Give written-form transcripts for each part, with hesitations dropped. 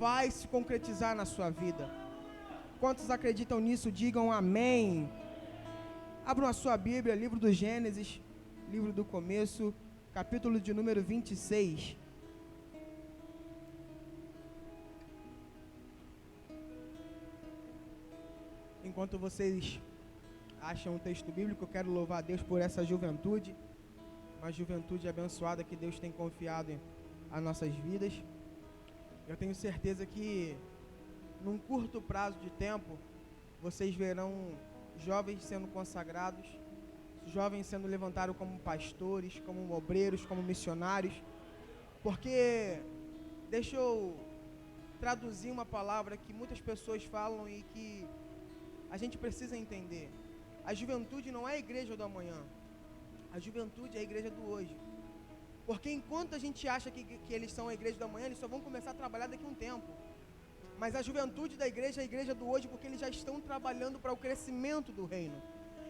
vai se concretizar na sua vida. Quantos acreditam nisso, digam amém. Abram a sua Bíblia, livro do Gênesis, livro do começo, capítulo de número 26. Enquanto vocês acham um texto bíblico, eu quero louvar a Deus por essa juventude, uma juventude abençoada que Deus tem confiado às nossas vidas. Eu tenho certeza que num curto prazo de tempo, vocês verão jovens sendo consagrados, jovens sendo levantados como pastores, como obreiros, como missionários, porque deixa eu traduzir uma palavra que muitas pessoas falam e que a gente precisa entender. A juventude não é a igreja do amanhã, a juventude é a igreja do hoje. Porque enquanto a gente acha que eles são a igreja do amanhã, eles só vão começar a trabalhar daqui a um tempo. Mas a juventude da igreja é a igreja do hoje, porque eles já estão trabalhando para o crescimento do reino.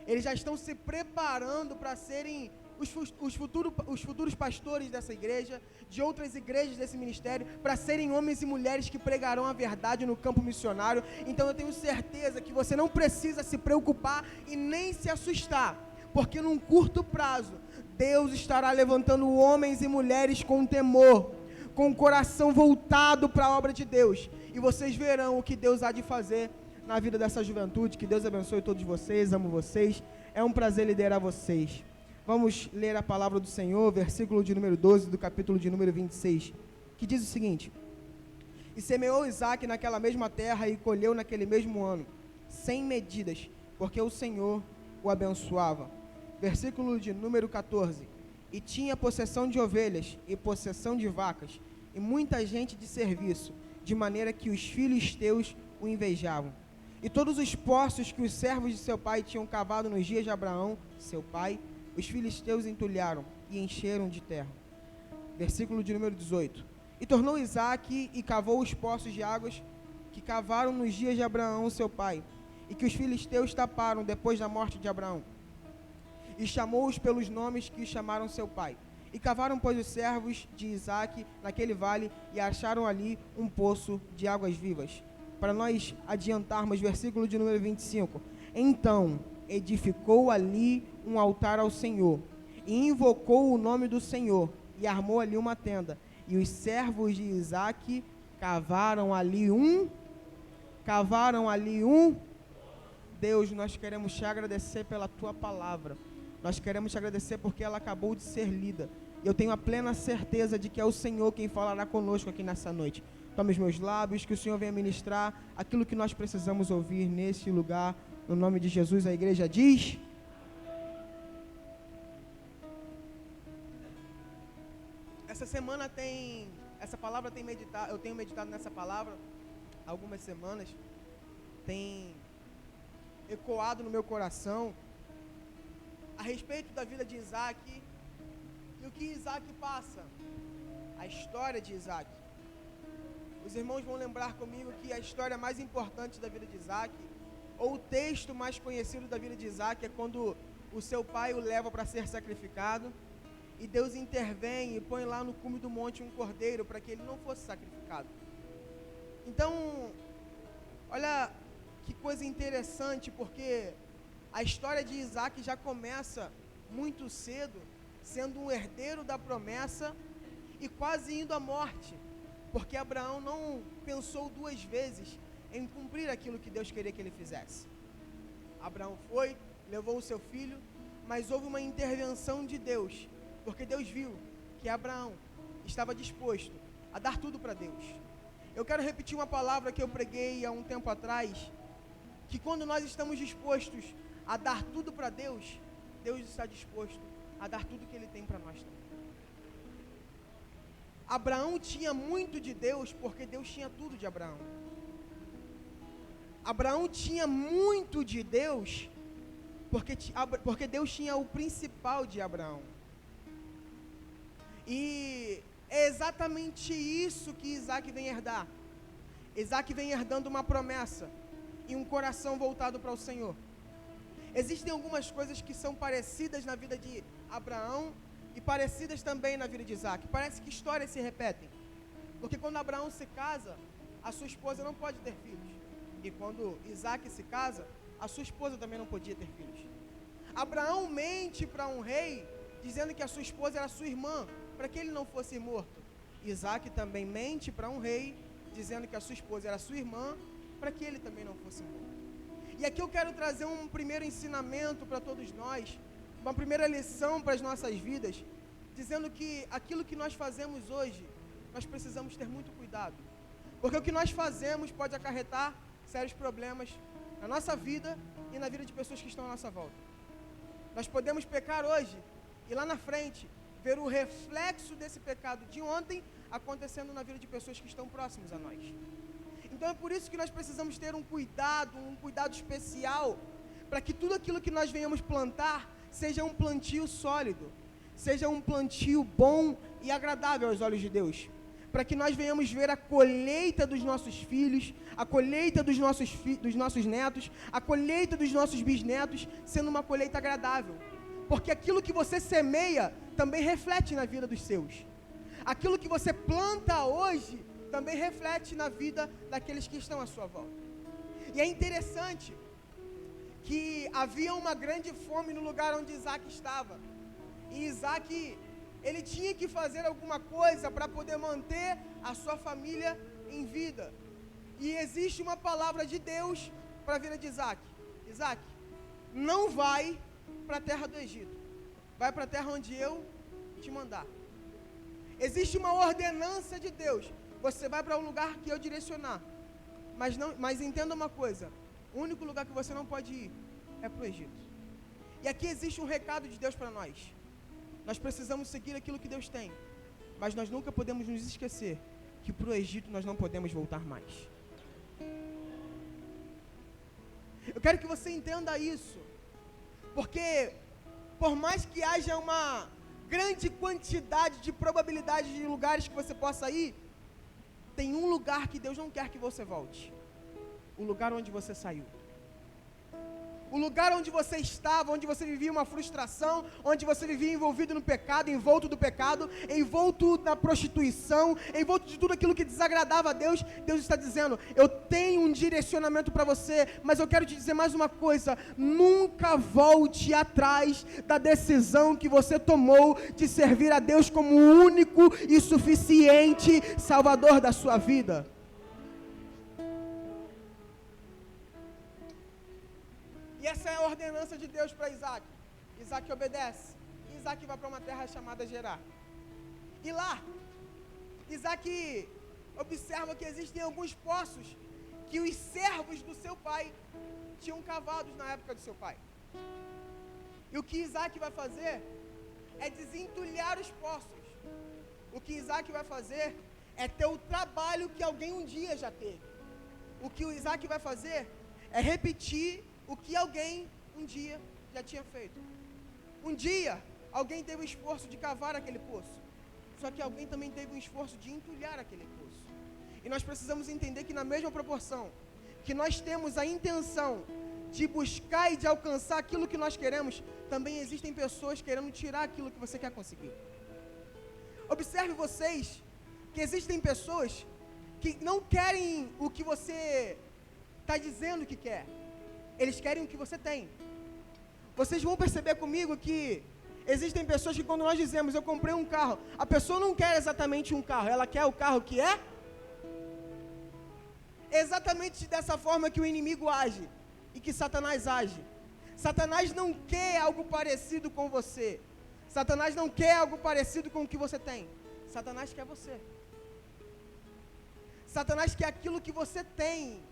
Eles já estão se preparando para serem os futuros pastores dessa igreja, de outras igrejas desse ministério, para serem homens e mulheres que pregarão a verdade no campo missionário. Então eu tenho certeza que você não precisa se preocupar e nem se assustar, porque num curto prazo, Deus estará levantando homens e mulheres com temor, com o coração voltado para a obra de Deus. E vocês verão o que Deus há de fazer na vida dessa juventude. Que Deus abençoe todos vocês, amo vocês. É um prazer liderar vocês. Vamos ler a palavra do Senhor, versículo de número 12 do capítulo de número 26, que diz o seguinte: E semeou Isaque naquela mesma terra e colheu naquele mesmo ano, sem medidas, porque o Senhor o abençoava. Versículo de número 14: E tinha possessão de ovelhas e possessão de vacas, e muita gente de serviço, de maneira que os filisteus o invejavam. E todos os poços que os servos de seu pai tinham cavado nos dias de Abraão, seu pai, os filisteus entulharam e encheram de terra. Versículo de número 18: E tornou Isaque e cavou os poços de águas que cavaram nos dias de Abraão, seu pai, e que os filisteus taparam depois da morte de Abraão. E chamou-os pelos nomes que chamaram seu pai. E cavaram, pois, os servos de Isaque naquele vale, e acharam ali um poço de águas vivas. Para nós adiantarmos, versículo de número 25. Então edificou ali um altar ao Senhor, e invocou o nome do Senhor, e armou ali uma tenda. E os servos de Isaque cavaram ali um. Deus, nós queremos te agradecer pela tua palavra. Nós queremos te agradecer porque ela acabou de ser lida. E eu tenho a plena certeza de que é o Senhor quem falará conosco aqui nessa noite. Tome os meus lábios, que o Senhor venha ministrar aquilo que nós precisamos ouvir nesse lugar. No nome de Jesus, a igreja diz: eu tenho meditado nessa palavra há algumas semanas. Tem ecoado no meu coração a respeito da vida de Isaque e o que Isaque passa, a história de Isaque. Os irmãos vão lembrar comigo que a história mais importante da vida de Isaque, ou o texto mais conhecido da vida de Isaque, é quando o seu pai o leva para ser sacrificado, e Deus intervém e põe lá no cume do monte um cordeiro para que ele não fosse sacrificado. Então, olha que coisa interessante, porque a história de Isaque já começa muito cedo, sendo um herdeiro da promessa e quase indo à morte, porque Abraão não pensou duas vezes em cumprir aquilo que Deus queria que ele fizesse. Abraão foi, levou o seu filho, mas houve uma intervenção de Deus, porque Deus viu que Abraão estava disposto a dar tudo para Deus. Eu quero repetir uma palavra que eu preguei há um tempo atrás, que quando nós estamos dispostos a dar tudo para Deus, Deus está disposto a dar tudo que Ele tem para nós também. Abraão tinha muito de Deus, porque Deus tinha tudo de Abraão. Abraão tinha muito de Deus, porque Deus tinha o principal de Abraão. E é exatamente isso que Isaque vem herdar. Isaque vem herdando uma promessa e um coração voltado para o Senhor. Existem algumas coisas que são parecidas na vida de Abraão e parecidas também na vida de Isaque. Parece que histórias se repetem. Porque quando Abraão se casa, a sua esposa não pode ter filhos. E quando Isaac se casa, a sua esposa também não podia ter filhos. Abraão mente para um rei, dizendo que a sua esposa era sua irmã, para que ele não fosse morto. Isaac também mente para um rei, dizendo que a sua esposa era sua irmã, para que ele também não fosse morto. E aqui eu quero trazer um primeiro ensinamento para todos nós, uma primeira lição para as nossas vidas, dizendo que aquilo que nós fazemos hoje, nós precisamos ter muito cuidado. Porque o que nós fazemos pode acarretar sérios problemas na nossa vida e na vida de pessoas que estão à nossa volta. Nós podemos pecar hoje e lá na frente ver o reflexo desse pecado de ontem acontecendo na vida de pessoas que estão próximas a nós. Então é por isso que nós precisamos ter um cuidado especial, para que tudo aquilo que nós venhamos plantar seja um plantio sólido, seja um plantio bom e agradável aos olhos de Deus, para que nós venhamos ver a colheita dos nossos filhos, a colheita dos nossos netos, a colheita dos nossos bisnetos, sendo uma colheita agradável, porque aquilo que você semeia também reflete na vida dos seus. Aquilo que você planta hoje também reflete na vida daqueles que estão à sua volta. E é interessante que havia uma grande fome no lugar onde Isaac estava. E Isaac, ele tinha que fazer alguma coisa para poder manter a sua família em vida. E existe uma palavra de Deus para a vida de Isaac. Isaac, não vai para a terra do Egito. Vai para a terra onde eu te mandar. Existe uma ordenança de Deus. Você vai para um lugar que eu direcionar. Mas entenda uma coisa. O único lugar que você não pode ir é para o Egito. E aqui existe um recado de Deus para nós. Nós precisamos seguir aquilo que Deus tem. Mas nós nunca podemos nos esquecer que para o Egito nós não podemos voltar mais. Eu quero que você entenda isso. Porque por mais que haja uma grande quantidade de probabilidades de lugares que você possa ir, tem um lugar que Deus não quer que você volte. O lugar onde você saiu. O lugar onde você estava, onde você vivia uma frustração, onde você vivia envolvido no pecado, envolto do pecado, envolto na prostituição, envolto de tudo aquilo que desagradava a Deus. Deus está dizendo, eu tenho um direcionamento para você, mas eu quero te dizer mais uma coisa, nunca volte atrás da decisão que você tomou de servir a Deus como o único e suficiente Salvador da sua vida. E essa é a ordenança de Deus para Isaac. Isaac obedece. E Isaac vai para uma terra chamada Gerar. E lá, Isaac observa que existem alguns poços que os servos do seu pai tinham cavados na época do seu pai. E o que Isaac vai fazer é desentulhar os poços. O que Isaac vai fazer é ter o trabalho que alguém um dia já teve. O que o Isaac vai fazer é repetir o que alguém um dia já tinha feito. Um dia, alguém teve o esforço de cavar aquele poço. Só que alguém também teve o esforço de entulhar aquele poço. E nós precisamos entender que na mesma proporção que nós temos a intenção de buscar e de alcançar aquilo que nós queremos, também existem pessoas querendo tirar aquilo que você quer conseguir. Observe vocês que existem pessoas que não querem o que você está dizendo que quer. Eles querem o que você tem. Vocês vão perceber comigo que existem pessoas que quando nós dizemos, eu comprei um carro, a pessoa não quer exatamente um carro, ela quer o carro que é exatamente dessa forma que o inimigo age e que Satanás age. Satanás não quer algo parecido com você. Satanás não quer algo parecido com o que você tem. Satanás quer você. Satanás quer aquilo que você tem.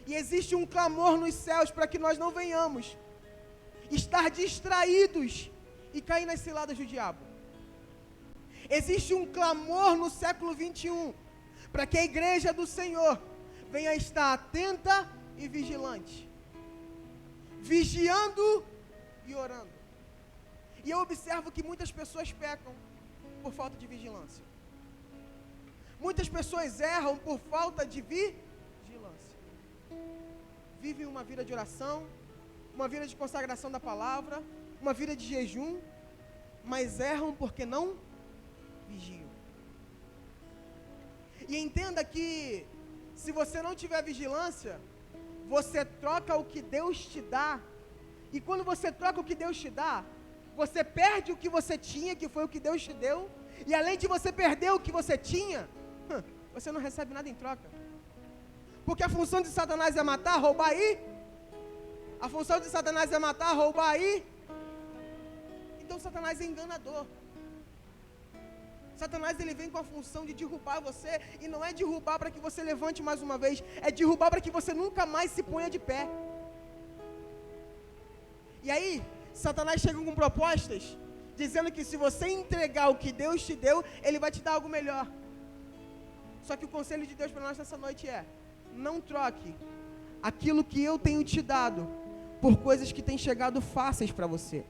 E existe um clamor nos céus para que nós não venhamos estar distraídos e cair nas ciladas do diabo. Existe um clamor no século 21 para que a igreja do Senhor venha estar atenta e vigilante, vigiando e orando. E eu observo que muitas pessoas pecam por falta de vigilância. Muitas pessoas erram por falta de vigilância. Vivem uma vida de oração, uma vida de consagração da palavra, uma vida de jejum, mas erram porque não vigiam. E entenda que, se você não tiver vigilância, você troca o que Deus te dá. E quando você troca o que Deus te dá, você perde o que você tinha, que foi o que Deus te deu. E além de você perder o que você tinha, você não recebe nada em troca. Porque a função de Satanás é matar, roubar e... A função de Satanás é matar, roubar e... Então Satanás é enganador. Satanás, ele vem com a função de derrubar você. E não é derrubar para que você levante mais uma vez. É derrubar para que você nunca mais se ponha de pé. E aí, Satanás chega com propostas, dizendo que se você entregar o que Deus te deu, Ele vai te dar algo melhor. Só que o conselho de Deus para nós nessa noite é: não troque aquilo que eu tenho te dado por coisas que têm chegado fáceis para você.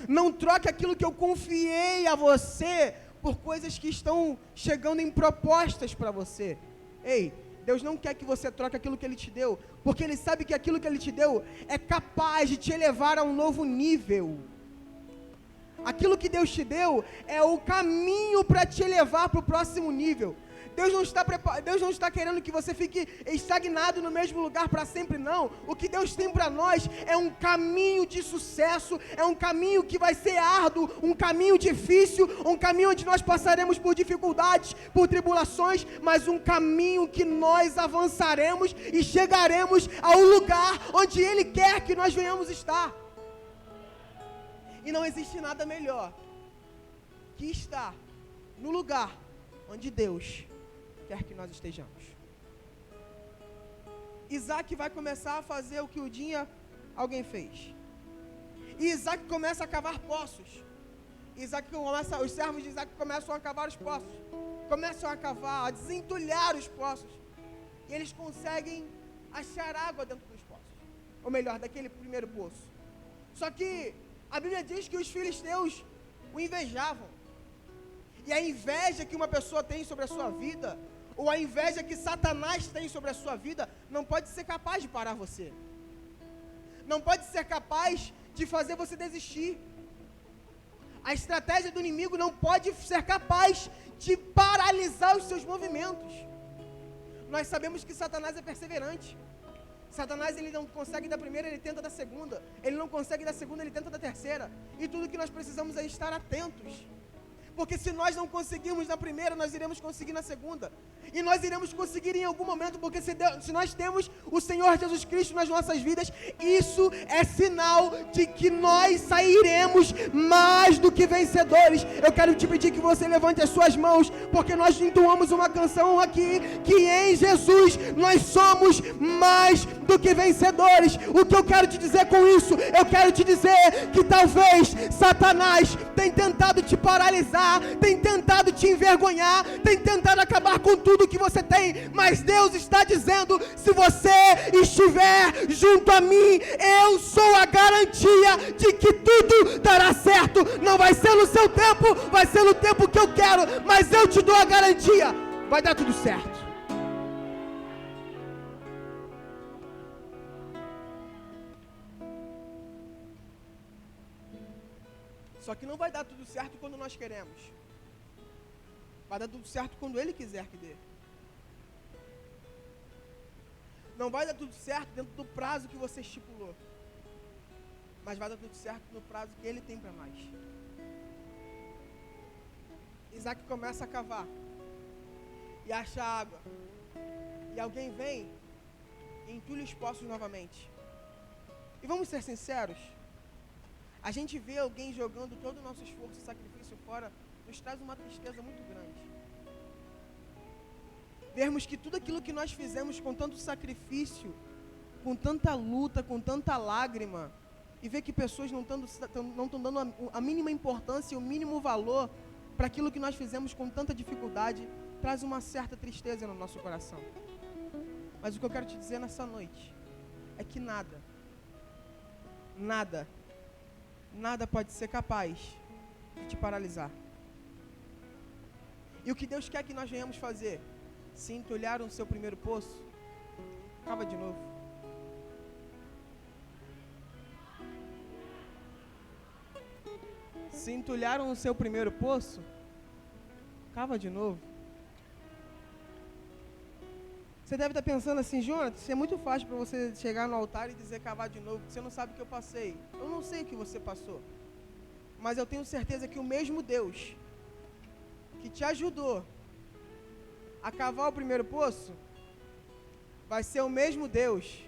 Não troque aquilo que eu confiei a você por coisas que estão chegando em propostas para você. Ei, Deus não quer que você troque aquilo que Ele te deu, porque Ele sabe que aquilo que Ele te deu é capaz de te elevar a um novo nível. Aquilo que Deus te deu é o caminho para te elevar para o próximo nível. Deus não está querendo que você fique estagnado no mesmo lugar para sempre, não. O que Deus tem para nós é um caminho de sucesso, é um caminho que vai ser árduo, um caminho difícil, um caminho onde nós passaremos por dificuldades, por tribulações, mas um caminho que nós avançaremos e chegaremos ao lugar onde Ele quer que nós venhamos estar. E não existe nada melhor que estar no lugar onde Deus quer que nós estejamos. Isaac vai começar a fazer o que alguém fez. E Isaac começa a cavar poços. Os servos de Isaac começam a cavar os poços. Começam a cavar, a desentulhar os poços. E eles conseguem achar água dentro dos poços. Ou melhor, daquele primeiro poço. Só que a Bíblia diz que os filisteus o invejavam. E a inveja que uma pessoa tem sobre a sua vida, ou a inveja que Satanás tem sobre a sua vida, não pode ser capaz de parar você. Não pode ser capaz de fazer você desistir. A estratégia do inimigo não pode ser capaz de paralisar os seus movimentos. Nós sabemos que Satanás é perseverante. Satanás, ele não consegue da primeira, ele tenta da segunda. Ele não consegue da segunda, ele tenta da terceira. E tudo que nós precisamos é estar atentos. Porque se nós não conseguirmos na primeira, nós iremos conseguir na segunda. E nós iremos conseguir em algum momento, porque se nós temos o Senhor Jesus Cristo nas nossas vidas, isso é sinal de que nós sairemos mais do que vencedores. Eu quero te pedir que você levante as suas mãos, porque nós entoamos uma canção aqui, que em Jesus nós somos mais do que vencedores. O que eu quero te dizer com isso? Eu quero te dizer que talvez Satanás tenha tentado te paralisar, tem tentado te envergonhar, tem tentado acabar com tudo que você tem, mas Deus está dizendo: se você estiver junto a mim, eu sou a garantia de que tudo dará certo. Não vai ser no seu tempo, vai ser no tempo que eu quero, mas eu te dou a garantia, vai dar tudo certo. Só que não vai dar tudo certo quando nós queremos. Vai dar tudo certo quando Ele quiser que dê. Não vai dar tudo certo dentro do prazo que você estipulou. Mas vai dar tudo certo no prazo que Ele tem para nós. Isaac começa a cavar. E acha água. E alguém vem e entulha os poços novamente. E vamos ser sinceros. A gente vê alguém jogando todo o nosso esforço e sacrifício fora, nos traz uma tristeza muito grande. Vermos que tudo aquilo que nós fizemos com tanto sacrifício, com tanta luta, com tanta lágrima, e ver que pessoas não estão dando a mínima importância e o mínimo valor para aquilo que nós fizemos com tanta dificuldade, traz uma certa tristeza no nosso coração. Mas o que eu quero te dizer nessa noite é que nada pode ser capaz de te paralisar. E o que Deus quer que nós venhamos fazer? Se entulhar o seu primeiro poço, cava de novo. Se entulharam o seu primeiro poço, cava de novo. Você deve estar pensando assim, Jonathan, isso é muito fácil para você chegar no altar e dizer cavar de novo, porque você não sabe o que eu passei. Eu não sei o que você passou. Mas eu tenho certeza que o mesmo Deus que te ajudou a cavar o primeiro poço, vai ser o mesmo Deus.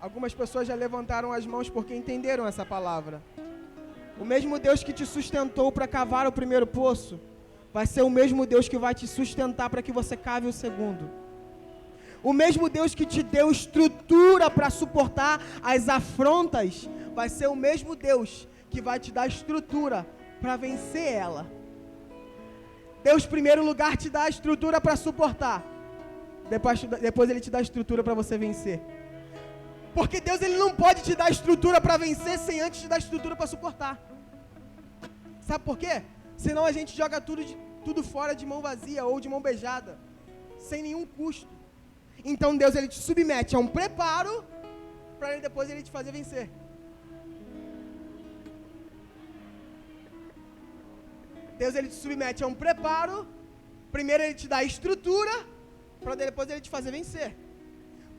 Algumas pessoas já levantaram as mãos porque entenderam essa palavra. O mesmo Deus que te sustentou para cavar o primeiro poço, vai ser o mesmo Deus que vai te sustentar para que você cave o segundo. O mesmo Deus que te deu estrutura para suportar as afrontas, vai ser o mesmo Deus que vai te dar estrutura para vencer ela. Deus, em primeiro lugar, te dá a estrutura para suportar. Depois Ele te dá a estrutura para você vencer. Porque Deus, Ele não pode te dar estrutura para vencer sem antes te dar estrutura para suportar. Sabe por quê? Senão a gente joga tudo fora de mão vazia ou de mão beijada, sem nenhum custo. Então Deus, Ele te submete a um preparo para depois Ele te fazer vencer. Deus, Ele te submete a um preparo. Primeiro Ele te dá a estrutura para depois Ele te fazer vencer.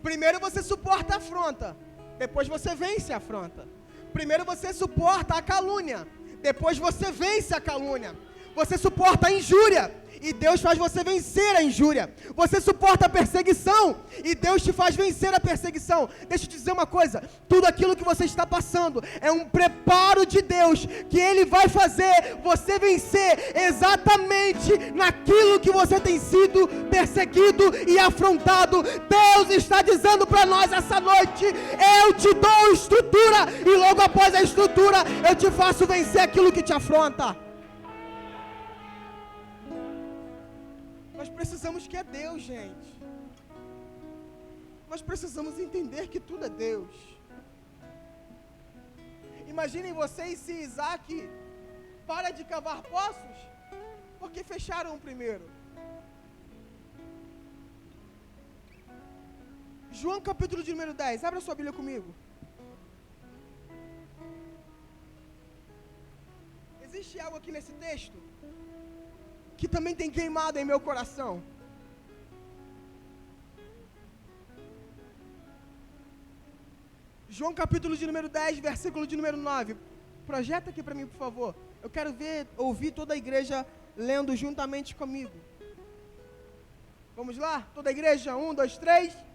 Primeiro você suporta a afronta, depois você vence a afronta. Primeiro você suporta a calúnia, depois você vence a calúnia. Você suporta a injúria, e Deus faz você vencer a injúria. Você suporta a perseguição, e Deus te faz vencer a perseguição. Deixa eu te dizer uma coisa, tudo aquilo que você está passando é um preparo de Deus, que Ele vai fazer você vencer exatamente naquilo que você tem sido perseguido e afrontado. Deus está dizendo para nós essa noite, eu te dou estrutura, e logo após a estrutura, eu te faço vencer aquilo que te afronta. Nós precisamos que é Deus, gente. Nós precisamos entender que tudo é Deus. Imaginem vocês se Isaac para de cavar poços, porque fecharam o primeiro. João capítulo de número 10, abra sua Bíblia comigo. Existe algo aqui nesse texto que também tem queimado em meu coração. João capítulo de número 10, versículo de número 9. Projeta aqui para mim, por favor. Eu quero ouvir toda a igreja lendo juntamente comigo. Vamos lá? Toda a igreja, 1, 2, 3.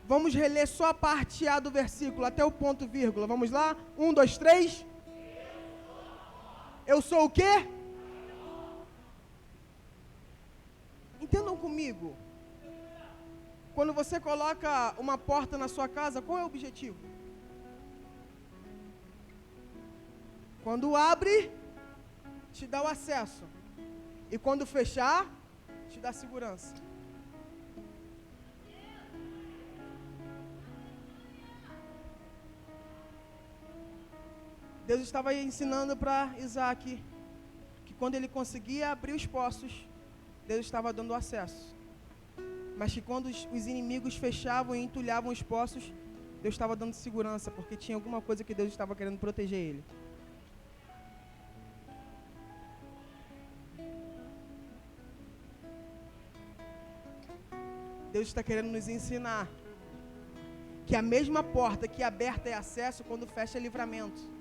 Vamos reler só a parte A do versículo, até o ponto vírgula. Vamos lá? 1, 2, 3. Eu sou o quê? Entendam comigo. Quando você coloca uma porta na sua casa, qual é o objetivo? Quando abre, te dá o acesso. E quando fechar, te dá segurança. Deus estava ensinando para Isaac que quando ele conseguia abrir os poços, Deus estava dando acesso. Mas que quando os inimigos fechavam e entulhavam os poços, Deus estava dando segurança, porque tinha alguma coisa que Deus estava querendo proteger ele. Deus está querendo nos ensinar que a mesma porta que aberta é acesso, quando fecha é livramento.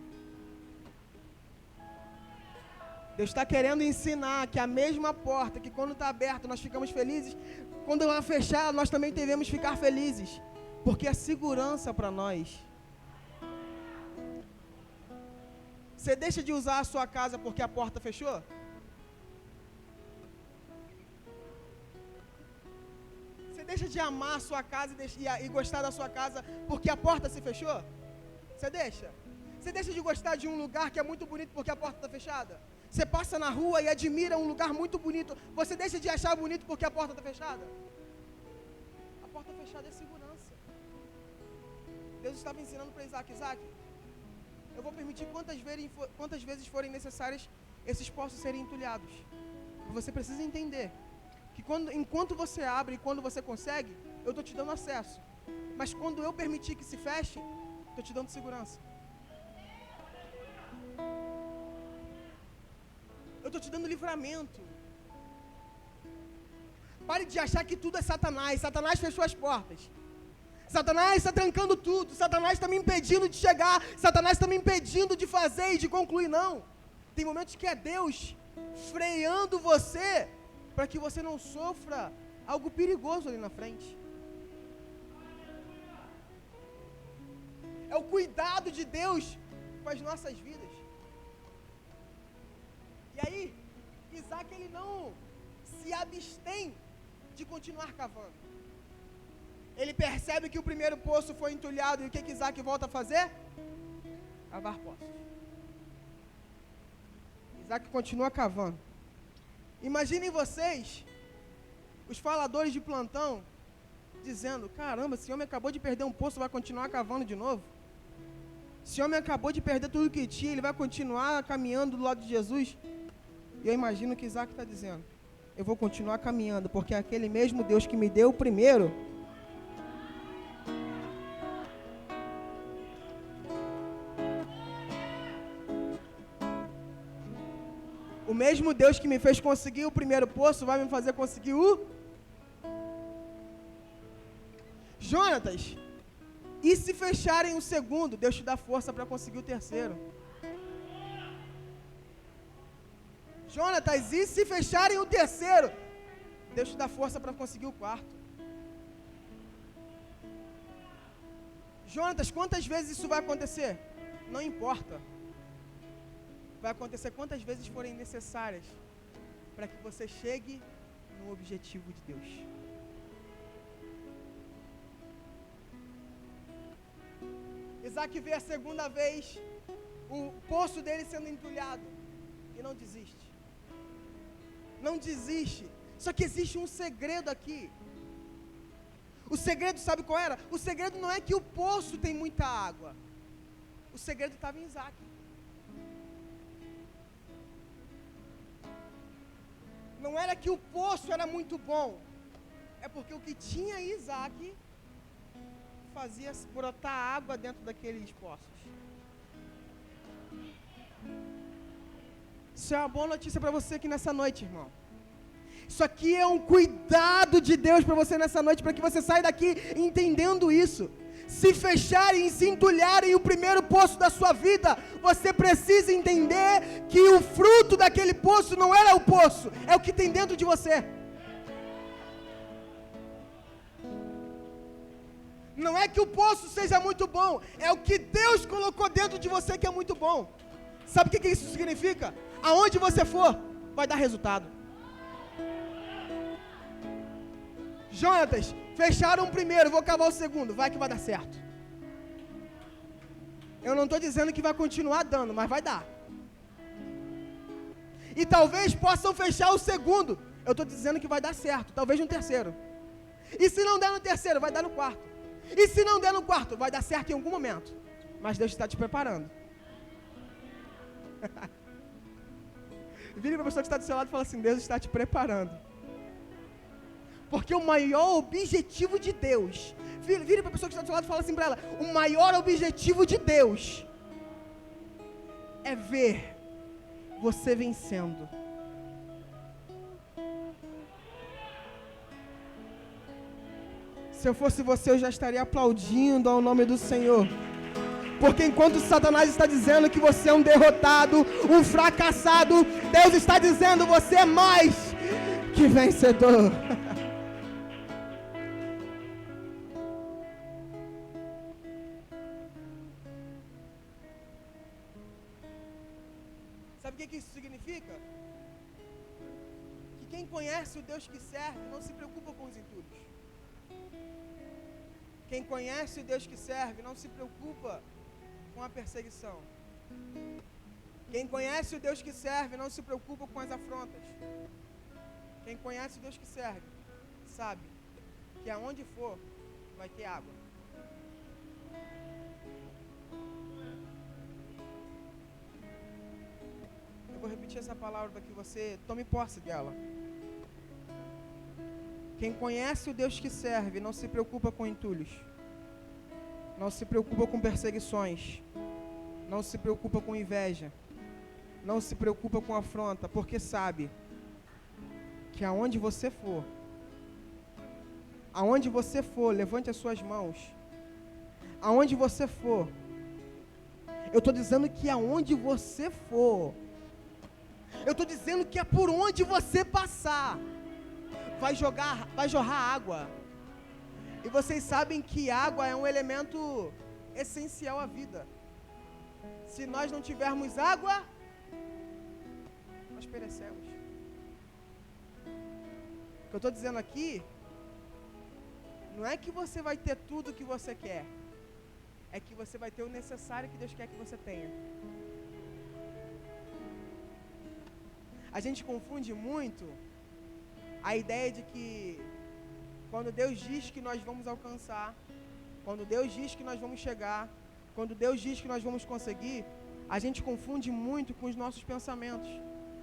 Deus está querendo ensinar que a mesma porta, que quando está aberta nós ficamos felizes, quando ela fechar nós também devemos ficar felizes, porque é segurança para nós. Você deixa de usar a sua casa porque a porta fechou? Você deixa de amar a sua casa e gostar da sua casa porque a porta se fechou? Você deixa? Você deixa de gostar de um lugar que é muito bonito porque a porta está fechada? Você passa na rua e admira um lugar muito bonito, você deixa de achar bonito porque a porta está fechada? A porta fechada é segurança. Deus estava ensinando para Isaac, eu vou permitir quantas vezes forem necessárias esses poços serem entulhados. Você precisa entender que enquanto você abre e quando você consegue, eu estou te dando acesso. Mas quando eu permitir que se feche, estou te dando segurança. Eu estou te dando livramento. Pare de achar que tudo é Satanás. Satanás fechou as portas. Satanás está trancando tudo. Satanás está me impedindo de chegar. Satanás está me impedindo de fazer e de concluir. Não. Tem momentos que é Deus freando você para que você não sofra algo perigoso ali na frente. É o cuidado de Deus com as nossas vidas. E aí, Isaac, ele não se abstém de continuar cavando. Ele percebe que o primeiro poço foi entulhado, e o que Isaac volta a fazer? Cavar poços. Isaac continua cavando. Imaginem vocês, os faladores de plantão, dizendo: caramba, esse homem acabou de perder um poço, vai continuar cavando de novo? Esse homem acabou de perder tudo que tinha, ele vai continuar caminhando do lado de Jesus? E eu imagino que Isaac está dizendo: eu vou continuar caminhando, porque aquele mesmo Deus que me deu o primeiro, o mesmo Deus que me fez conseguir o primeiro poço, vai me fazer conseguir o... Jonatas, e se fecharem o segundo, Deus te dá força para conseguir o terceiro. Jonatas, e se fecharem o terceiro, Deus te dá força para conseguir o quarto. Jonatas, quantas vezes isso vai acontecer? Não importa. Vai acontecer quantas vezes forem necessárias para que você chegue no objetivo de Deus. Isaac vê a segunda vez o poço dele sendo entulhado e não desiste. Não desiste. Só que existe um segredo aqui. O segredo, sabe qual era? O segredo não é que o poço tem muita água. O segredo estava em Isaac. Não era que o poço era muito bom. É porque o que tinha em Isaac fazia brotar água dentro daqueles poços. Isso é uma boa notícia para você aqui nessa noite, irmão. Isso aqui é um cuidado de Deus para você nessa noite, para que você saia daqui entendendo isso. Se fecharem e se entulharem o primeiro poço da sua vida, você precisa entender que o fruto daquele poço não era o poço, é o que tem dentro de você. Não é que o poço seja muito bom, é o que Deus colocou dentro de você que é muito bom. Sabe o que isso significa? Aonde você for, vai dar resultado. Jonatas, fecharam o primeiro, vou cavar o segundo, vai que vai dar certo. Eu não estou dizendo que vai continuar dando, mas vai dar. E talvez possam fechar o segundo, eu estou dizendo que vai dar certo, talvez no terceiro. E se não der no terceiro, vai dar no quarto. E se não der no quarto, vai dar certo em algum momento. Mas Deus está te preparando. Vire para a pessoa que está do seu lado e fala assim: Deus está te preparando. Porque o maior objetivo de Deus, vire para a pessoa que está do seu lado e fala assim para ela: o maior objetivo de Deus é ver você vencendo. Se eu fosse você, eu já estaria aplaudindo ao nome do Senhor. Porque enquanto Satanás está dizendo que você é um derrotado, um fracassado, Deus está dizendo: você é mais que vencedor. Sabe o que isso significa? Que quem conhece o Deus que serve não se preocupa com os entulhos. Quem conhece o Deus que serve não se preocupa com a perseguição. Quem conhece o Deus que serve não se preocupa com as afrontas. Quem conhece o Deus que serve sabe que aonde for vai ter água. Eu vou repetir essa palavra para que você tome posse dela. Quem conhece o Deus que serve não se preocupa com entulhos. não se preocupa com perseguições, não se preocupa com inveja, não se preocupa com afronta, porque sabe que aonde você for, levante as suas mãos, aonde você for, eu estou dizendo que aonde você for, eu estou dizendo que é por onde você passar, vai jorrar água. E vocês sabem que água é um elemento essencial à vida. Se nós não tivermos água, nós perecemos. O que eu estou dizendo aqui, não é que você vai ter tudo o que você quer, é que você vai ter o necessário que Deus quer que você tenha. A gente confunde muito a ideia de que quando Deus diz que nós vamos alcançar, quando Deus diz que nós vamos chegar, quando Deus diz que nós vamos conseguir, a gente confunde muito com os nossos pensamentos,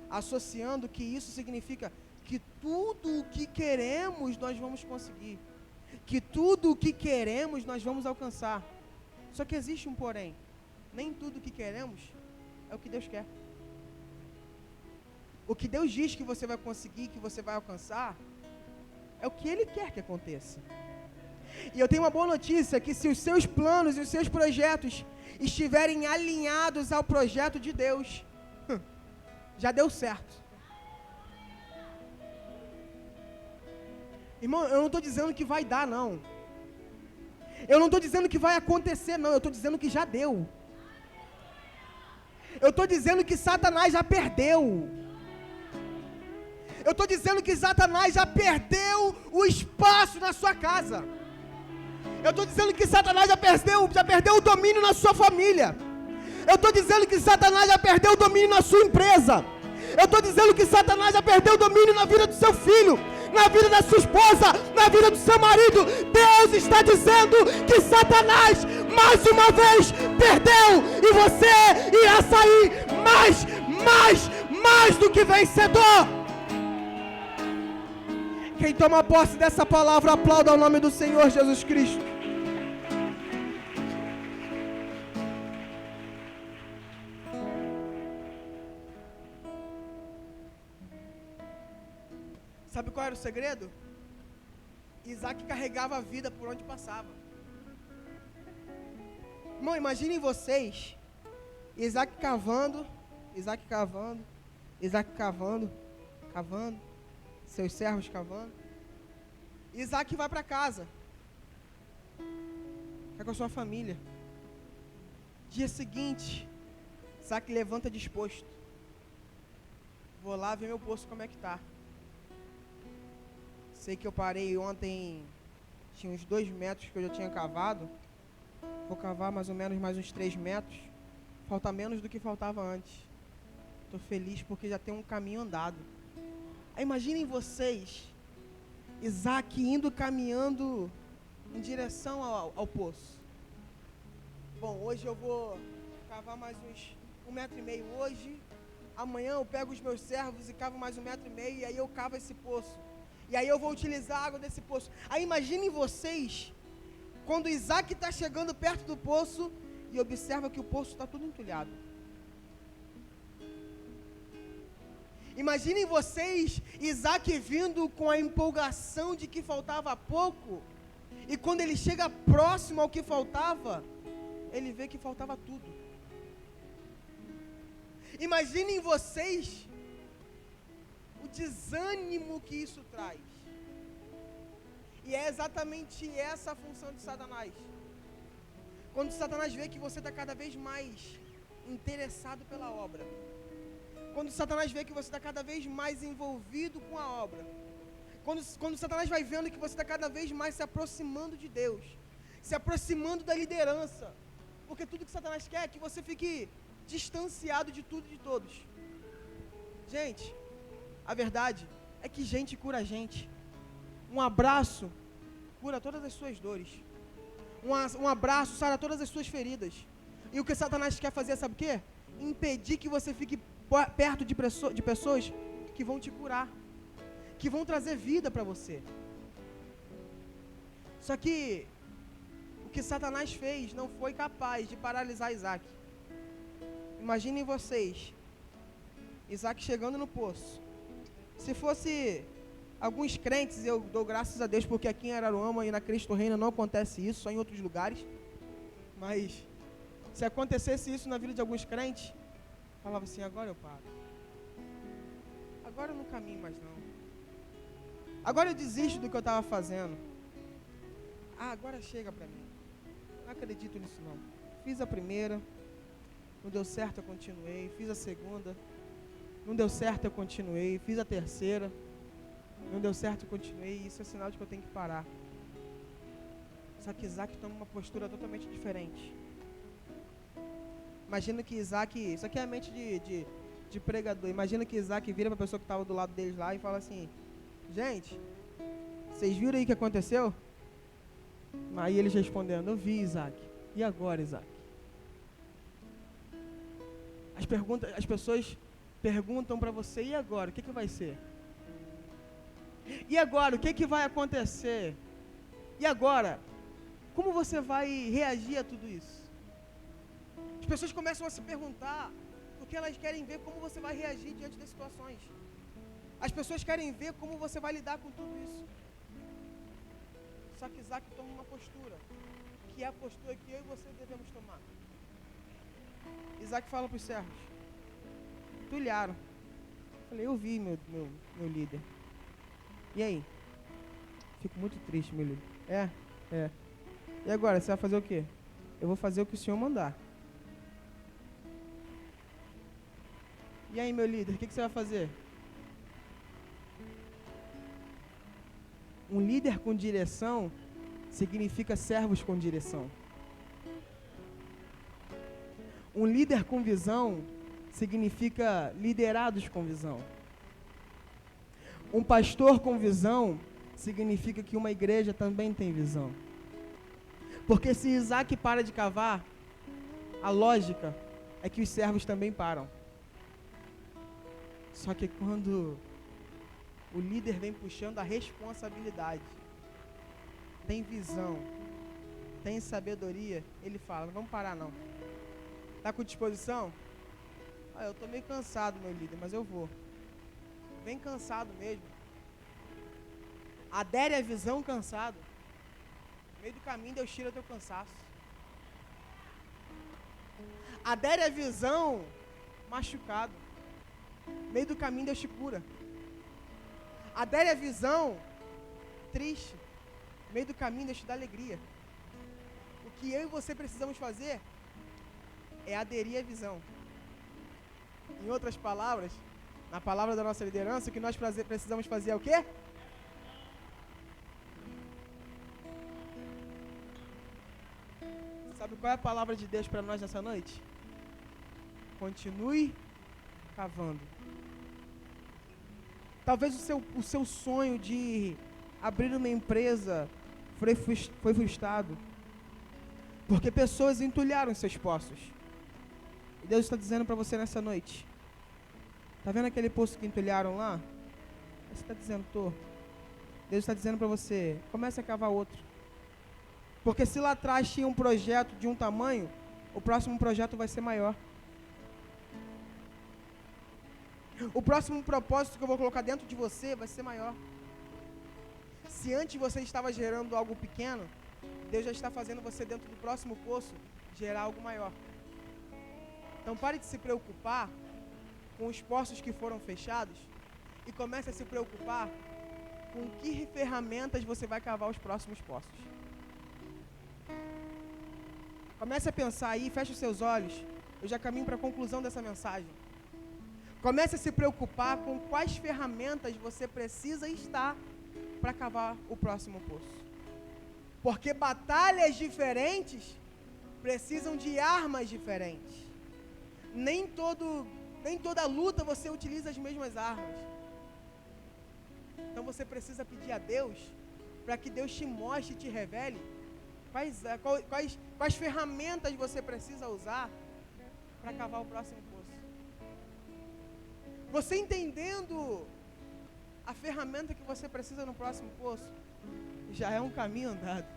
associando que isso significa que tudo o que queremos nós vamos conseguir, que tudo o que queremos nós vamos alcançar. Só que existe um porém, nem tudo o que queremos é o que Deus quer. O que Deus diz que você vai conseguir, que você vai alcançar, é o que Ele quer que aconteça. E eu tenho uma boa notícia, que se os seus planos e os seus projetos estiverem alinhados ao projeto de Deus, já deu certo. Irmão, eu não estou dizendo que vai dar, não. Eu não estou dizendo que vai acontecer, não. Eu estou dizendo que já deu. Eu estou dizendo que Satanás já perdeu. Eu estou dizendo que Satanás já perdeu o espaço na sua casa. Eu estou dizendo que Satanás já perdeu o domínio na sua família. Eu estou dizendo que Satanás já perdeu o domínio na sua empresa. Eu estou dizendo que Satanás já perdeu o domínio na vida do seu filho, na vida da sua esposa, na vida do seu marido. Deus está dizendo que Satanás, mais uma vez, perdeu. E você irá sair mais do que vencedor. Quem toma posse dessa palavra, aplauda o nome do Senhor Jesus Cristo. Sabe qual era o segredo? Isaac carregava a vida por onde passava. Irmão, imaginem vocês, Isaac cavando, seus servos cavando. Isaac vai para casa, fica com a sua família. Dia seguinte, Isaac levanta disposto. Vou lá ver meu poço como é que tá. Sei que eu parei ontem, tinha uns 2 metros que eu já tinha cavado. Vou cavar mais ou menos mais uns 3 metros. Falta menos do que faltava antes. Estou feliz porque já tem um caminho andado. Aí imaginem vocês, Isaac indo caminhando em direção ao poço. Bom, hoje eu vou cavar mais uns 1,5 metros hoje. Amanhã eu pego os meus servos e cavo mais 1,5 metros e aí eu cavo esse poço. E aí eu vou utilizar a água desse poço. Aí imaginem vocês, quando Isaac está chegando perto do poço e observa que o poço está tudo entulhado. Imaginem vocês, Isaac vindo com a empolgação de que faltava pouco, e quando ele chega próximo ao que faltava, ele vê que faltava tudo. Imaginem vocês o desânimo que isso traz. E é exatamente essa a função de Satanás. Quando Satanás vê que você está cada vez mais interessado pela obra, quando Satanás vê que você está cada vez mais envolvido com a obra, quando Satanás vai vendo que você está cada vez mais se aproximando de Deus, se aproximando da liderança, porque tudo que Satanás quer é que você fique distanciado de tudo e de todos. Gente, a verdade é que gente cura a gente. Um abraço cura todas as suas dores. Um abraço sara todas as suas feridas. E o que Satanás quer fazer, sabe o quê? Impedir que você fique perto de pessoas que vão te curar, que vão trazer vida para você. Só que o que Satanás fez não foi capaz de paralisar Isaac. Imaginem vocês, Isaac chegando no poço. Se fosse alguns crentes, eu dou graças a Deus, porque aqui em Araruama e na Cristo Reina não acontece isso, só em outros lugares. Mas se acontecesse isso na vida de alguns crentes, falava assim, agora eu paro. Agora eu não caminho mais não. Agora eu desisto do que eu estava fazendo. Agora chega para mim. Não acredito nisso não. Fiz a primeira, não deu certo, eu continuei. Fiz a segunda, não deu certo, eu continuei. Fiz a terceira, não deu certo, eu continuei. Isso é sinal de que eu tenho que parar. Só que Isaac toma uma postura totalmente diferente. Imagina que Isaac, isso aqui é a mente de pregador. Imagina que Isaac vira para a pessoa que estava do lado deles lá e fala assim, gente, vocês viram aí o que aconteceu? Aí eles respondendo, eu vi, Isaac. E agora, Isaac? As pessoas perguntam para você, e agora? O que vai ser? E agora? O que vai acontecer? E agora? Como você vai reagir a tudo isso? As pessoas começam a se perguntar, porque elas querem ver como você vai reagir diante das situações. As pessoas querem ver como você vai lidar com tudo isso. Só que Isaac toma uma postura, que é a postura que eu e você devemos tomar. Isaac fala para os servos, entulharam. Falei, eu vi, meu líder. E aí? Fico muito triste, meu líder. É. E agora, você vai fazer o quê? Eu vou fazer o que o senhor mandar. E aí, meu líder, o que você vai fazer? Um líder com direção significa servos com direção. Um líder com visão significa liderados com visão. Um pastor com visão significa que uma igreja também tem visão. Porque se Isaac para de cavar, a lógica é que os servos também param. Só que quando o líder vem puxando a responsabilidade, tem visão, tem sabedoria, ele fala, não vamos parar não. Tá com disposição? Eu tô meio cansado, meu líder, mas eu vou. Vem cansado mesmo. Adere à visão cansado. No meio do caminho Deus tira teu cansaço. Adere à visão machucado. No meio do caminho Deus te cura. Adere à visão triste. No meio do caminho Deus te dá alegria. O que eu e você precisamos fazer é aderir à visão. Em outras palavras, na palavra da nossa liderança, o que nós precisamos fazer é o quê? Sabe qual é a palavra de Deus para nós nessa noite? Continue cavando. Talvez o seu sonho de abrir uma empresa foi frustrado, porque pessoas entulharam seus poços. E Deus está dizendo para você nessa noite, tá vendo aquele poço que entulharam lá? Você está dizendo, tô. Deus está dizendo para você, comece a cavar outro. Porque se lá atrás tinha um projeto de um tamanho, o próximo projeto vai ser maior. O próximo propósito que eu vou colocar dentro de você vai ser maior. Se antes você estava gerando algo pequeno, Deus já está fazendo você dentro do próximo poço gerar algo maior. Então pare de se preocupar com os poços que foram fechados e comece a se preocupar com que ferramentas você vai cavar os próximos poços. Comece a pensar aí, feche os seus olhos. Eu já caminho para a conclusão dessa mensagem. Comece a se preocupar com quais ferramentas você precisa estar para cavar o próximo poço. Porque batalhas diferentes precisam de armas diferentes. Nem toda luta você utiliza as mesmas armas. Então você precisa pedir a Deus para que Deus te mostre e te revele quais ferramentas você precisa usar para cavar o próximo poço. Você entendendo a ferramenta que você precisa no próximo poço, já é um caminho andado.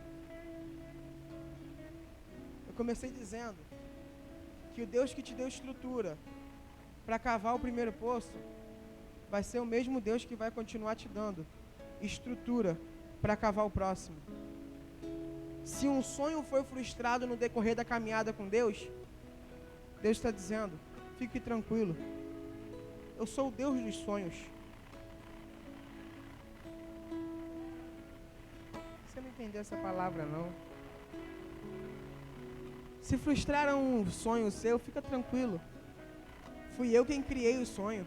Eu comecei dizendo que o Deus que te deu estrutura para cavar o primeiro poço vai ser o mesmo Deus que vai continuar te dando estrutura para cavar o próximo. Se um sonho foi frustrado no decorrer da caminhada com Deus, Deus está dizendo, fique tranquilo, eu sou o Deus dos sonhos. Você não entendeu essa palavra não? Se frustraram um sonho seu, fica tranquilo. Fui eu quem criei o sonho.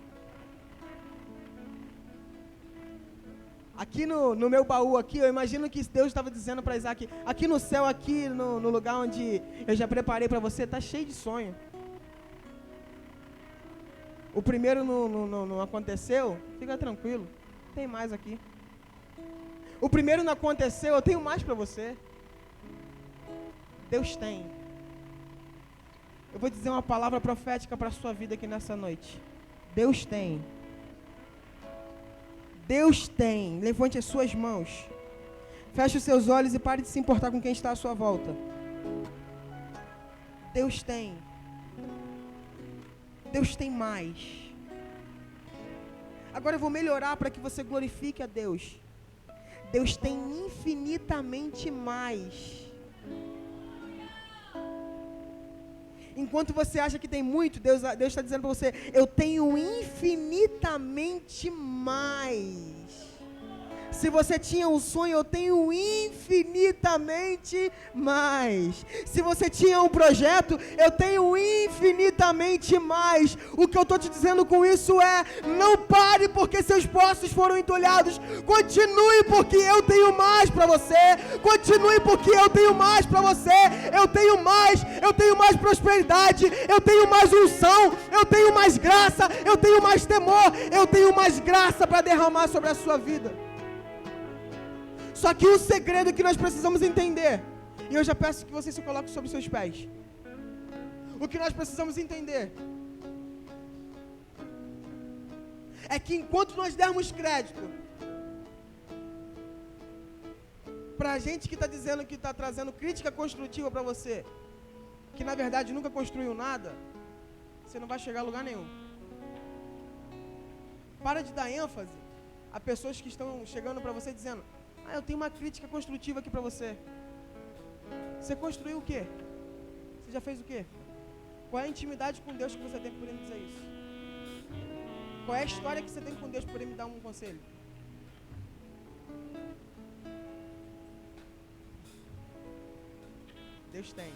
Aqui no meu baú aqui, eu imagino que Deus estava dizendo para Isaac, aqui no céu, aqui no lugar onde eu já preparei para você, está cheio de sonho. O primeiro não aconteceu, fica tranquilo, tem mais aqui. O primeiro não aconteceu, eu tenho mais para você. Deus tem. Eu vou dizer uma palavra profética para a sua vida aqui nessa noite. Deus tem. Deus tem. Levante as suas mãos. Feche os seus olhos e pare de se importar com quem está à sua volta. Deus tem. Deus tem mais. Agora eu vou melhorar para que você glorifique a Deus. Deus tem infinitamente mais. Enquanto você acha que tem muito, Deus está dizendo para você, eu tenho infinitamente mais. Se você tinha um sonho, eu tenho infinitamente mais. Se você tinha um projeto, eu tenho infinitamente mais. O que eu estou te dizendo com isso é, não pare porque seus poços foram entulhados. Continue porque eu tenho mais para você. Continue porque eu tenho mais para você. Eu tenho mais prosperidade. Eu tenho mais unção. Eu tenho mais graça. Eu tenho mais temor. Eu tenho mais graça para derramar sobre a sua vida. Só que o segredo que nós precisamos entender, e eu já peço que você se coloque sobre seus pés. O que nós precisamos entender é que enquanto nós dermos crédito pra gente que está dizendo que está trazendo crítica construtiva para você, que na verdade nunca construiu nada, você não vai chegar a lugar nenhum. Para de dar ênfase a pessoas que estão chegando para você dizendo, eu tenho uma crítica construtiva aqui para você. Você construiu o quê? Você já fez o quê? Qual é a intimidade com Deus que você tem por ele dizer isso? Qual é a história que você tem com Deus por ele me dar um conselho? Deus tem.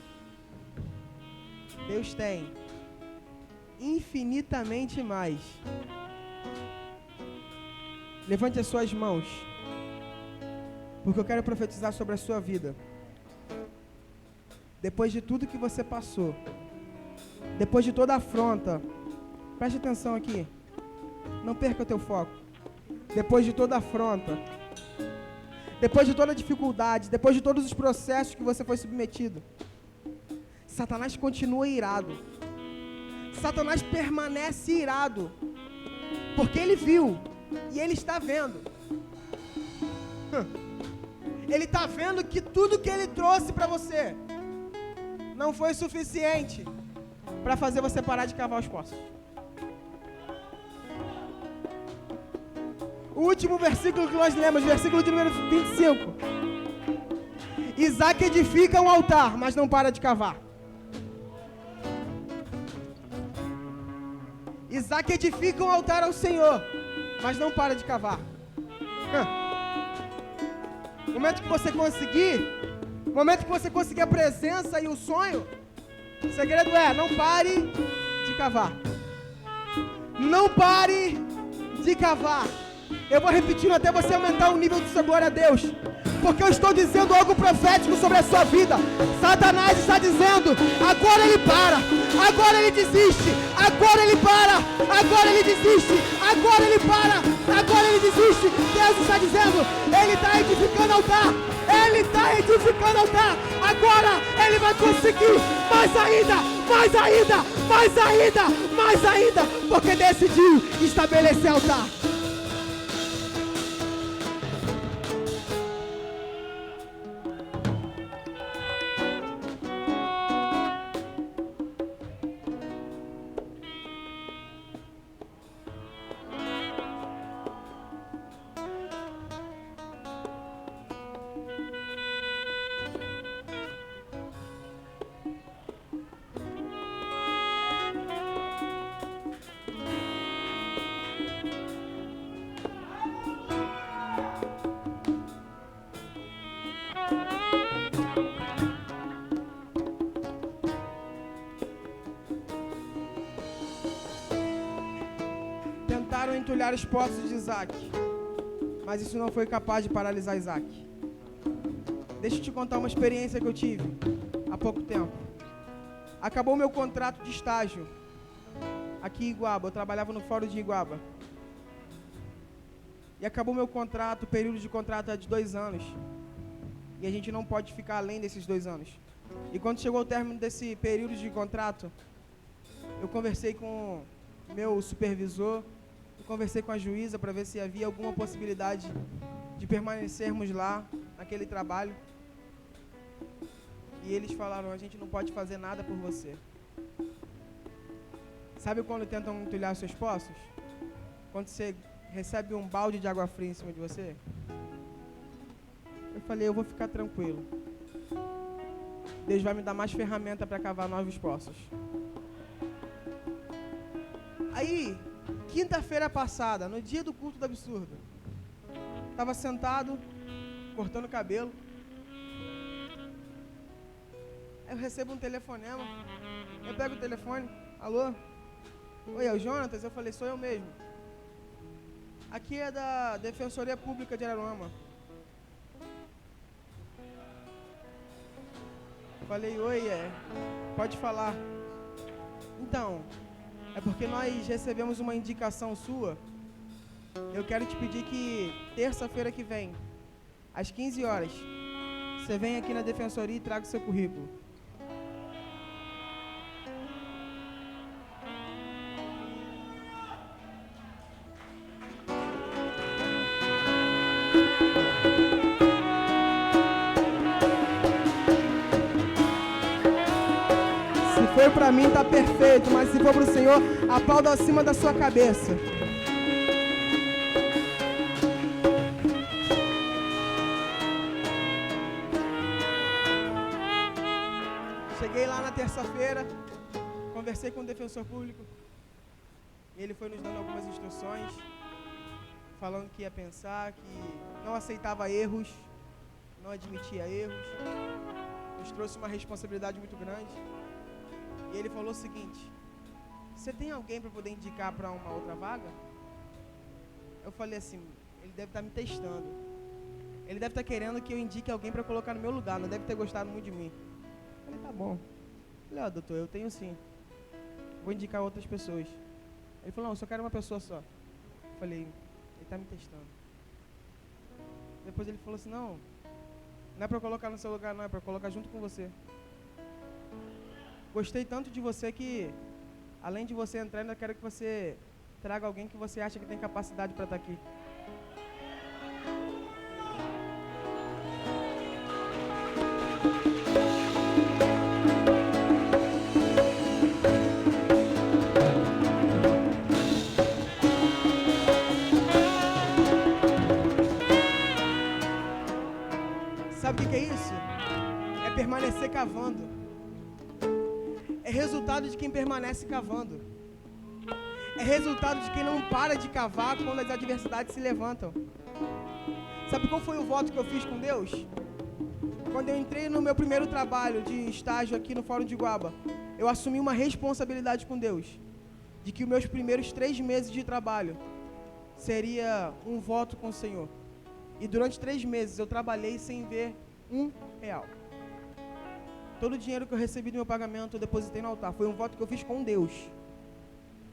Deus tem infinitamente mais. Levante as suas mãos, porque eu quero profetizar sobre a sua vida. Depois de tudo que você passou, depois de toda a afronta, preste atenção aqui, não perca o teu foco. Depois de toda a afronta, depois de toda a dificuldade, depois de todos os processos que você foi submetido, Satanás continua irado. Satanás permanece irado, porque ele viu, e ele está vendo. Ele está vendo que tudo que ele trouxe para você não foi suficiente para fazer você parar de cavar os poços. O último versículo que nós lemos, versículo de número 25. Isaac edifica um altar, mas não para de cavar. Isaac edifica um altar ao Senhor, mas não para de cavar. No momento que você conseguir a presença e o sonho, o segredo é, não pare de cavar. Não pare de cavar. Eu vou repetindo até você aumentar o nível de sua glória a Deus, porque eu estou dizendo algo profético sobre a sua vida. Satanás está dizendo, agora ele para, agora ele desiste, agora ele para, agora ele desiste, agora ele para, agora ele desiste. Deus está dizendo, ele está edificando altar, ele está edificando altar, agora ele vai conseguir mais ainda, mais ainda, mais ainda, mais ainda, porque decidiu estabelecer altar. entulhar os poços de Isaac, mas isso não foi capaz de paralisar Isaac. Deixa eu te contar uma experiência que eu tive há pouco tempo. Acabou meu contrato de estágio aqui em Iguaba. Eu trabalhava no Fórum de Iguaba. E acabou meu contrato, o período de contrato é de 2 anos. E a gente não pode ficar além desses 2 anos. E quando chegou o término desse período de contrato, eu conversei com meu supervisor, eu conversei com a juíza para ver se havia alguma possibilidade de permanecermos lá, naquele trabalho. E eles falaram, a gente não pode fazer nada por você. Sabe quando tentam entulhar seus poços? Quando você recebe um balde de água fria em cima de você? Eu falei, eu vou ficar tranquilo. Deus vai me dar mais ferramenta para cavar novos poços. Aí, quinta-feira passada, no dia do culto do absurdo, estava sentado, cortando cabelo. Aí eu recebo um telefonema. Eu pego o telefone. Alô? Oi, é o Jonatas? Eu falei, sou eu mesmo. Aqui é da Defensoria Pública de Araruama. Falei, oi, pode falar. Então, é porque nós recebemos uma indicação sua. Eu quero te pedir que terça-feira que vem, às 15 horas, você vem aqui na Defensoria e traga o seu currículo. Se for para mim, tá perfeito, mas se for para o Senhor, aplauda acima da sua cabeça. Cheguei lá na terça-feira, conversei com o defensor público, e ele foi nos dando algumas instruções, falando que ia pensar, que não aceitava erros, não admitia erros, nos trouxe uma responsabilidade muito grande. E ele falou o seguinte, você tem alguém para poder indicar para uma outra vaga? Eu falei assim, ele deve estar me testando. Ele deve estar querendo que eu indique alguém para colocar no meu lugar, não deve ter gostado muito de mim. Eu falei, tá bom. Eu falei, doutor, eu tenho sim. Vou indicar outras pessoas. Ele falou, não, eu só quero uma pessoa só. Eu falei, ele está me testando. Depois ele falou assim, não é para colocar no seu lugar não, é para colocar junto com você. Gostei tanto de você que, além de você entrar, ainda quero que você traga alguém que você acha que tem capacidade para estar aqui. Sabe o que é isso? É permanecer cavando. É resultado de quem permanece cavando. É resultado de quem não para de cavar quando as adversidades se levantam. Sabe qual foi o voto que eu fiz com Deus? Quando eu entrei no meu primeiro trabalho de estágio aqui no Fórum de Iguaba, eu assumi uma responsabilidade com Deus, de que os meus primeiros 3 meses de trabalho seria um voto com o Senhor. E durante 3 meses eu trabalhei sem ver R$1. Todo o dinheiro que eu recebi do meu pagamento eu depositei no altar. Foi um voto que eu fiz com Deus.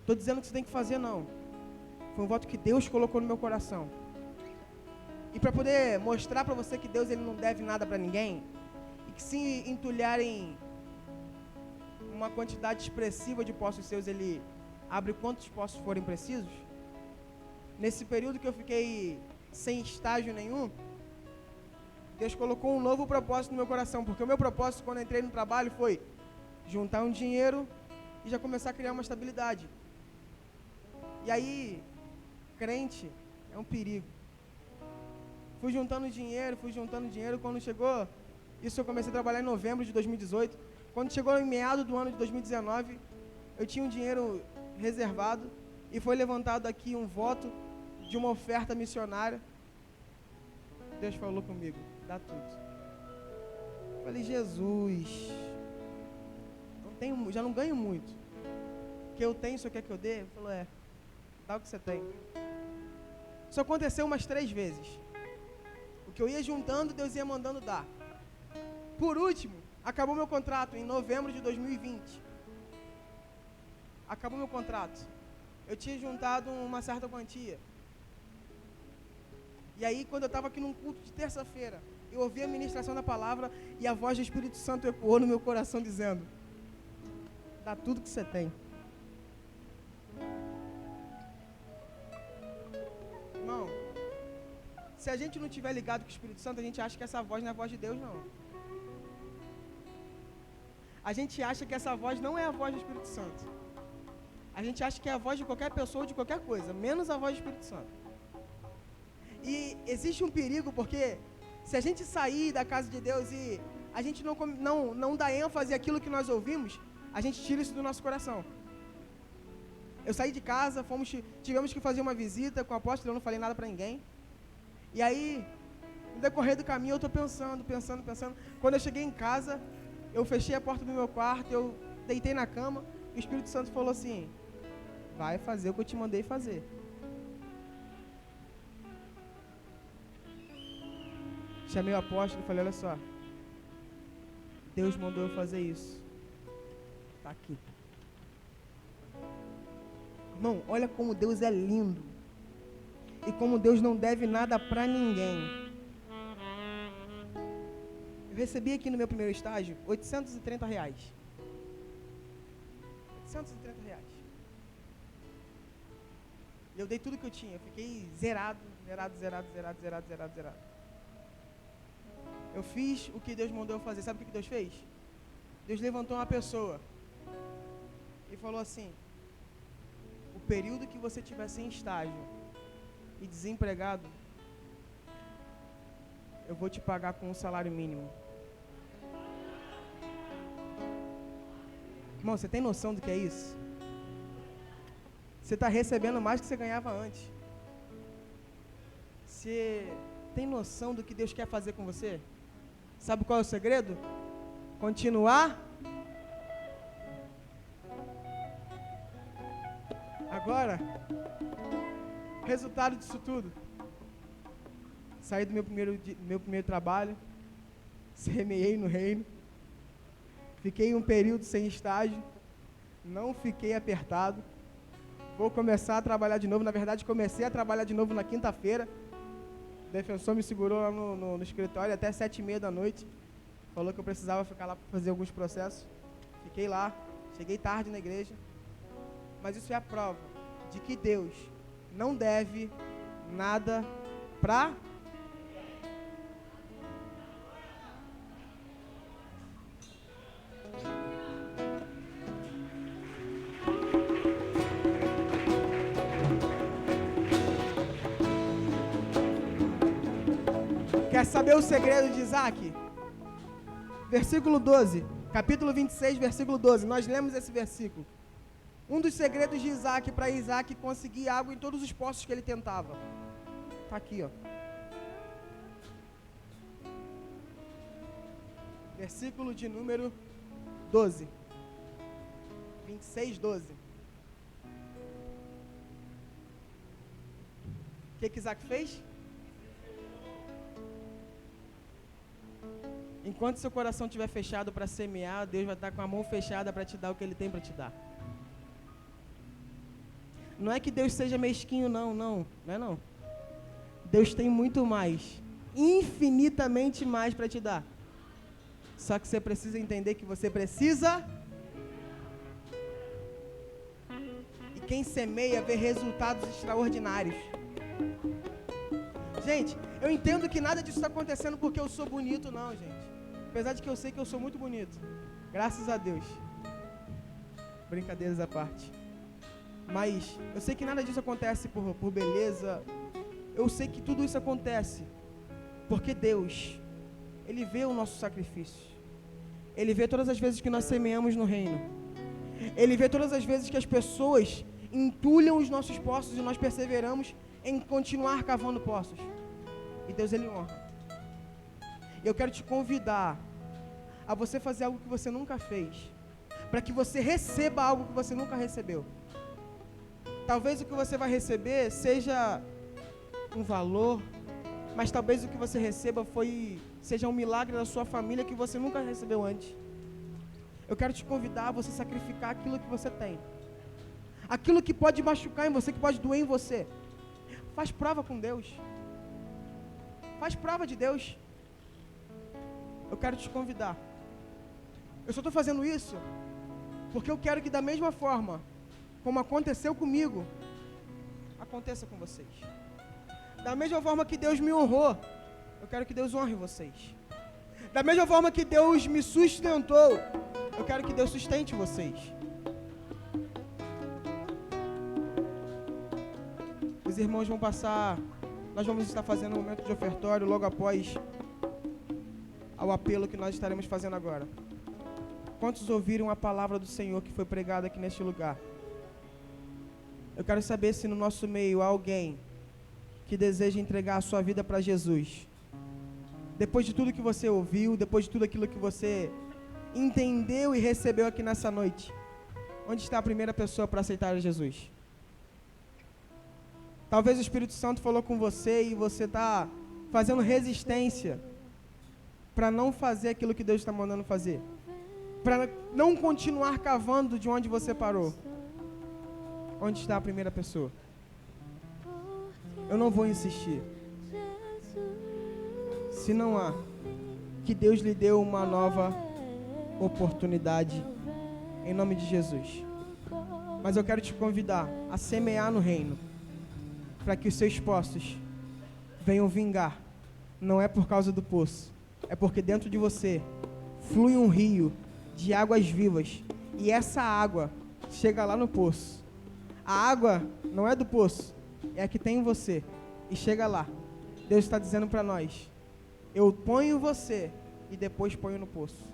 Estou dizendo que você tem que fazer, não. Foi um voto que Deus colocou no meu coração. E para poder mostrar para você que Deus ele não deve nada para ninguém, e que se entulharem uma quantidade expressiva de poços seus, ele abre quantos poços forem precisos. Nesse período que eu fiquei sem estágio nenhum, Deus colocou um novo propósito no meu coração, porque o meu propósito quando eu entrei no trabalho foi juntar um dinheiro e já começar a criar uma estabilidade. E aí, crente é um perigo. Fui juntando dinheiro, quando chegou, isso eu comecei a trabalhar em novembro de 2018, quando chegou em meado do ano de 2019, eu tinha um dinheiro reservado e foi levantado aqui um voto de uma oferta missionária. Deus falou comigo, dá tudo. Eu falei, Jesus, já não ganho muito. O que eu tenho, só quer que eu dê? Ele falou, Dá o que você tem. Isso aconteceu umas 3 vezes. O que eu ia juntando, Deus ia mandando dar. Por último, acabou meu contrato em novembro de 2020. Acabou meu contrato. Eu tinha juntado uma certa quantia. E aí, quando eu estava aqui num culto de terça-feira, eu ouvi a ministração da palavra e a voz do Espírito Santo ecoou no meu coração dizendo: dá tudo que você tem. Irmão, se a gente não tiver ligado com o Espírito Santo, a gente acha que essa voz não é a voz de Deus, não. A gente acha que essa voz não é a voz do Espírito Santo. A gente acha que é a voz de qualquer pessoa ou de qualquer coisa, menos a voz do Espírito Santo. E existe um perigo, porque se a gente sair da casa de Deus e a gente não dá ênfase àquilo que nós ouvimos, a gente tira isso do nosso coração. Eu saí de casa, tivemos que fazer uma visita com o apóstolo, eu não falei nada para ninguém. E aí, no decorrer do caminho, eu estou pensando. Quando eu cheguei em casa, eu fechei a porta do meu quarto, eu deitei na cama, e o Espírito Santo falou assim: vai fazer o que eu te mandei fazer. Chamei o apóstolo e falei: olha só, Deus mandou eu fazer isso. Está aqui. Irmão, olha como Deus é lindo. E como Deus não deve nada para ninguém. Eu recebi aqui no meu primeiro estágio R$830. R$830. Eu dei tudo que eu tinha. Eu fiquei zerado. Eu fiz o que Deus mandou eu fazer. Sabe o que Deus fez? Deus levantou uma pessoa e falou assim: o período que você estiver sem estágio e desempregado, eu vou te pagar com um salário mínimo. Irmão, você tem noção do que é isso? Você está recebendo mais do que você ganhava antes. Você tem noção do que Deus quer fazer com você? Sabe qual é o segredo? Continuar. Agora, resultado disso tudo: saí do meu primeiro trabalho, semeei no reino, fiquei um período sem estágio, não fiquei apertado, vou começar a trabalhar de novo. Na verdade, comecei a trabalhar de novo na quinta-feira. O defensor me segurou lá no escritório até 7h30 da noite, falou que eu precisava ficar lá para fazer alguns processos. Fiquei lá, cheguei tarde na igreja, mas isso é a prova de que Deus não deve nada para... Quer saber o segredo de Isaac? Versículo 12, capítulo 26, versículo 12. Nós lemos esse versículo. Um dos segredos de Isaac, para Isaac conseguir água em todos os poços que ele tentava. Está aqui, ó. Versículo de número 12. 26, 12. O que Isaac fez? Enquanto seu coração estiver fechado para semear, Deus vai estar com a mão fechada para te dar o que Ele tem para te dar. Não é que Deus seja mesquinho, não é não. Deus tem muito mais, infinitamente mais para te dar. Só que você precisa entender que você precisa. E quem semeia vê resultados extraordinários. Gente, eu entendo que nada disso está acontecendo porque eu sou bonito, não, gente. Apesar de que eu sei que eu sou muito bonito. Graças a Deus. Brincadeiras à parte. Mas eu sei que nada disso acontece por beleza. Eu sei que tudo isso acontece porque Deus, Ele vê o nosso sacrifício. Ele vê todas as vezes que nós semeamos no reino. Ele vê todas as vezes que as pessoas entulham os nossos poços e nós perseveramos em continuar cavando poços. E Deus, Ele honra. Eu quero te convidar a você fazer algo que você nunca fez, para que você receba algo que você nunca recebeu. Talvez o que você vai receber seja um valor, mas talvez o que você receba seja um milagre da sua família que você nunca recebeu antes. Eu quero te convidar a você sacrificar aquilo que você tem. Aquilo que pode machucar em você, que pode doer em você. Faz prova com Deus. Faz prova de Deus. Eu quero te convidar. Eu só estou fazendo isso porque eu quero que da mesma forma como aconteceu comigo, aconteça com vocês. Da mesma forma que Deus me honrou, eu quero que Deus honre vocês. Da mesma forma que Deus me sustentou, eu quero que Deus sustente vocês. Os irmãos vão passar, nós vamos estar fazendo um momento de ofertório logo após ao apelo que nós estaremos fazendo agora. Quantos ouviram a palavra do Senhor que foi pregada aqui neste lugar? Eu quero saber se no nosso meio há alguém que deseja entregar a sua vida para Jesus. Depois de tudo que você ouviu, depois de tudo aquilo que você entendeu e recebeu aqui nessa noite, onde está a primeira pessoa para aceitar Jesus? Talvez o Espírito Santo falou com você e você está fazendo resistência para não fazer aquilo que Deus está mandando fazer, para não continuar cavando de onde você parou. Onde está a primeira pessoa? Eu não vou insistir. Se não há, que Deus lhe deu uma nova oportunidade, em nome de Jesus. Mas eu quero te convidar a semear no reino, para que os seus poços venham vingar. Não é por causa do poço, é porque dentro de você flui um rio de águas vivas, e essa água chega lá no poço. A água não é do poço, é a que tem em você, e chega lá. Deus está dizendo para nós: eu ponho você e depois ponho no poço.